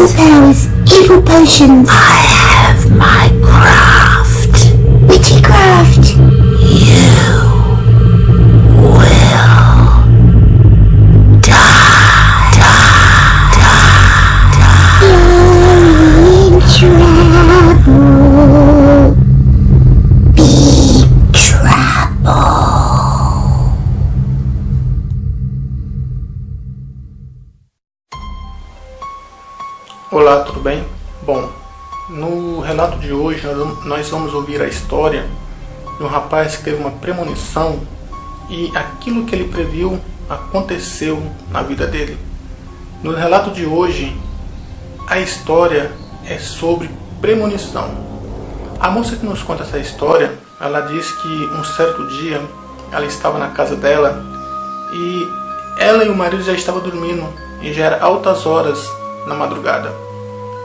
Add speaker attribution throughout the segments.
Speaker 1: spells, evil potions.
Speaker 2: I have my craft.
Speaker 1: Witchy craft.
Speaker 2: You will die.
Speaker 1: You're in trouble. Big trouble.
Speaker 3: Olá, tudo bem? Bom, no relato de hoje nós vamos ouvir a história de um rapaz que teve uma premonição e aquilo que ele previu aconteceu na vida dele. No relato de hoje, a história é sobre premonição. A moça que nos conta essa história, ela diz que um certo dia ela estava na casa dela e ela e o marido já estavam dormindo e já era altas horas na madrugada.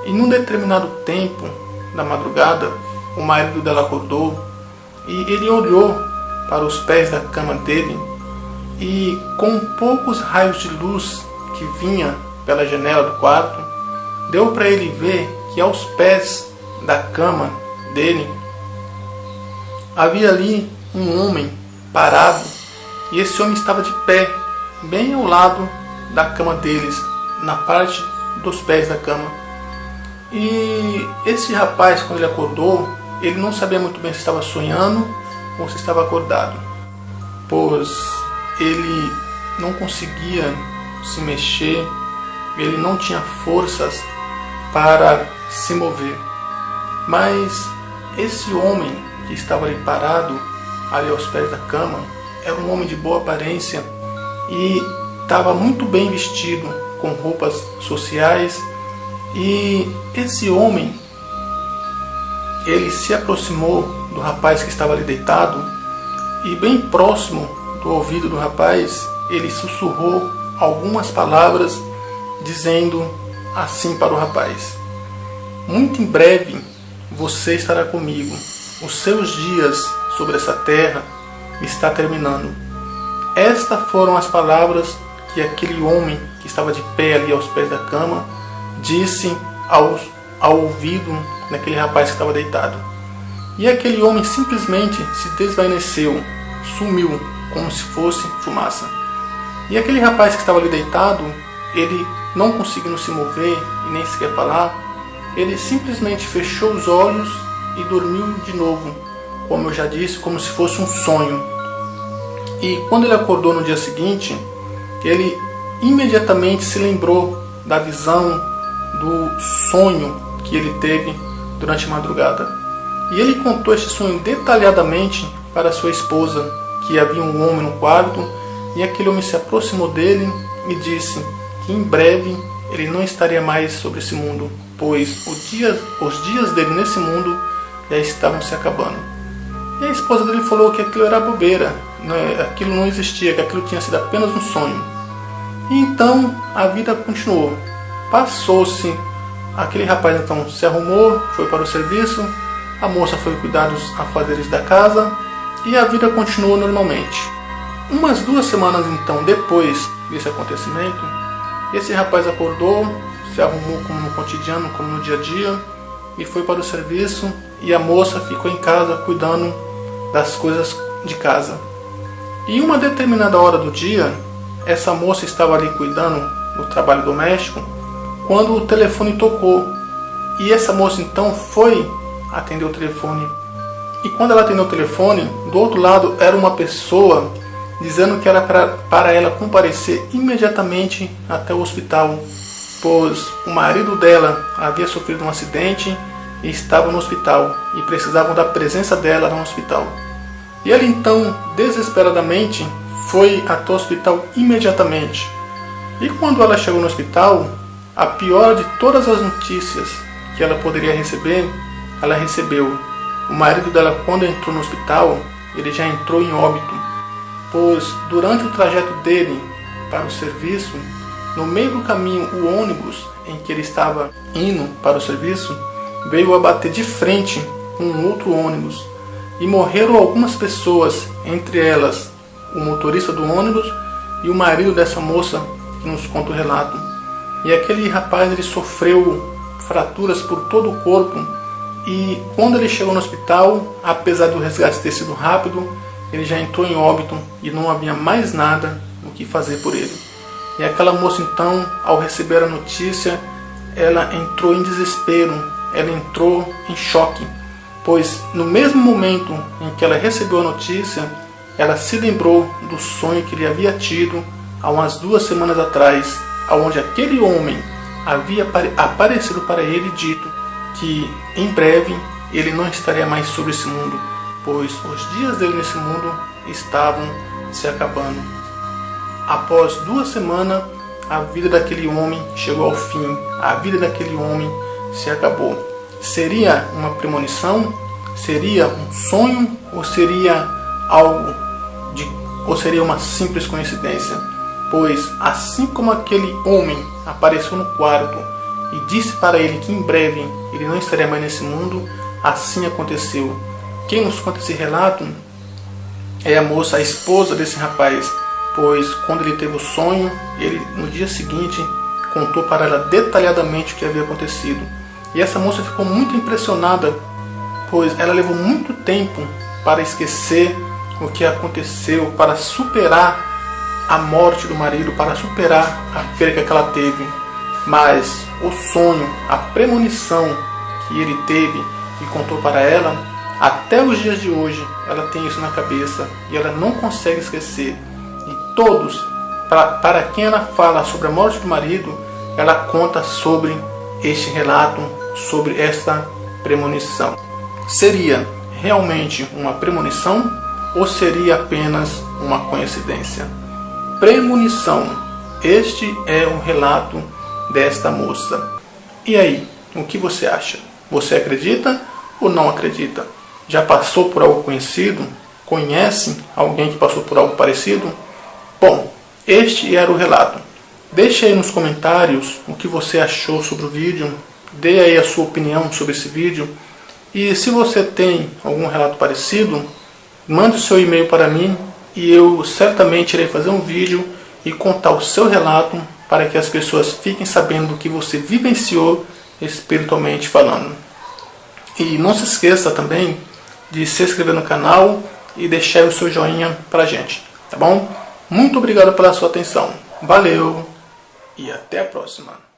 Speaker 3: E num determinado tempo da madrugada, o marido dela acordou e ele olhou para os pés da cama dele e com poucos raios de luz que vinha pela janela do quarto, deu para ele ver que aos pés da cama dele havia ali um homem parado e esse homem estava de pé, bem ao lado da cama deles, na parte dos pés da cama. E esse rapaz, quando ele acordou, ele não sabia muito bem se estava sonhando ou se estava acordado, pois ele não conseguia se mexer, ele não tinha forças para se mover. Mas esse homem que estava ali parado, ali aos pés da cama, era um homem de boa aparência e estava muito bem vestido, com roupas sociais. E esse homem, ele se aproximou do rapaz que estava ali deitado e bem próximo do ouvido do rapaz, ele sussurrou algumas palavras dizendo assim para o rapaz: muito em breve você estará comigo, os seus dias sobre essa terra está terminando. Estas foram as palavras que aquele homem que estava de pé ali aos pés da cama disse ao ouvido daquele rapaz que estava deitado. E aquele homem simplesmente se desvaneceu, sumiu, como se fosse fumaça. E aquele rapaz que estava ali deitado, ele não conseguindo se mover e nem sequer falar, ele simplesmente fechou os olhos e dormiu de novo, como eu já disse, como se fosse um sonho. E quando ele acordou no dia seguinte, ele imediatamente se lembrou da visão, do sonho que ele teve durante a madrugada. E ele contou este sonho detalhadamente para sua esposa, que havia um homem no quarto, e aquele homem se aproximou dele e disse que em breve ele não estaria mais sobre esse mundo, pois os dias dele nesse mundo já estavam se acabando. E a esposa dele falou que aquilo era bobeira, aquilo não existia, que aquilo tinha sido apenas um sonho. E então a vida continuou. Passou-se, aquele rapaz então se arrumou, foi para o serviço, a moça foi cuidar dos afazeres da casa e a vida continuou normalmente. Umas 2 semanas então depois desse acontecimento, esse rapaz acordou, se arrumou como no cotidiano, como no dia a dia, e foi para o serviço, e a moça ficou em casa cuidando das coisas de casa. E uma determinada hora do dia, essa moça estava ali cuidando do trabalho doméstico, quando o telefone tocou. E essa moça então foi atender o telefone. E quando ela atendeu o telefone, do outro lado era uma pessoa dizendo que era para ela comparecer imediatamente até o hospital, pois o marido dela havia sofrido um acidente e estava no hospital e precisavam da presença dela no hospital. E ela então, desesperadamente, foi até o hospital imediatamente. E quando ela chegou no hospital, a pior de todas as notícias que ela poderia receber, ela recebeu. O marido dela, quando entrou no hospital, ele já entrou em óbito, pois durante o trajeto dele para o serviço, no meio do caminho, o ônibus em que ele estava indo para o serviço veio a bater de frente com um outro ônibus e morreram algumas pessoas, entre elas o motorista do ônibus e o marido dessa moça que nos conta o relato. E aquele rapaz, ele sofreu fraturas por todo o corpo, e quando ele chegou no hospital, apesar do resgate ter sido rápido, ele já entrou em óbito e não havia mais nada o que fazer por ele. E aquela moça então, ao receber a notícia, ela entrou em desespero, ela entrou em choque, pois no mesmo momento em que ela recebeu a notícia, ela se lembrou do sonho que ele havia tido há umas 2 semanas atrás, onde aquele homem havia aparecido para ele e dito que em breve ele não estaria mais sobre esse mundo, pois os dias dele nesse mundo estavam se acabando. Após 2 semanas, a vida daquele homem chegou ao fim, a vida daquele homem se acabou. Seria uma premonição? Seria um sonho? Ou seria seria uma simples coincidência? Pois assim como aquele homem apareceu no quarto e disse para ele que em breve ele não estaria mais nesse mundo, assim aconteceu. Quem nos conta esse relato é a moça, a esposa desse rapaz, pois quando ele teve o sonho, ele no dia seguinte contou para ela detalhadamente o que havia acontecido. E essa moça ficou muito impressionada, pois ela levou muito tempo para esquecer o que aconteceu, para superar a morte do marido, para superar a perca que ela teve. Mas o sonho, a premonição que ele teve e contou para ela, até os dias de hoje ela tem isso na cabeça e ela não consegue esquecer. E todos, para quem ela fala sobre a morte do marido, ela conta sobre este relato, sobre esta premonição. Seria realmente uma premonição ou seria apenas uma coincidência? Premonição. Este é o relato desta moça. E aí, o que você acha? Você acredita ou não acredita? Já passou por algo conhecido? Conhece alguém que passou por algo parecido? Bom, este era o relato. Deixe aí nos comentários o que você achou sobre o vídeo. Dê aí a sua opinião sobre esse vídeo. E se você tem algum relato parecido, mande o seu e-mail para mim e eu certamente irei fazer um vídeo e contar o seu relato para que as pessoas fiquem sabendo do que você vivenciou espiritualmente falando. E não se esqueça também de se inscrever no canal e deixar o seu joinha pra gente, tá bom? Muito obrigado pela sua atenção. Valeu e até a próxima.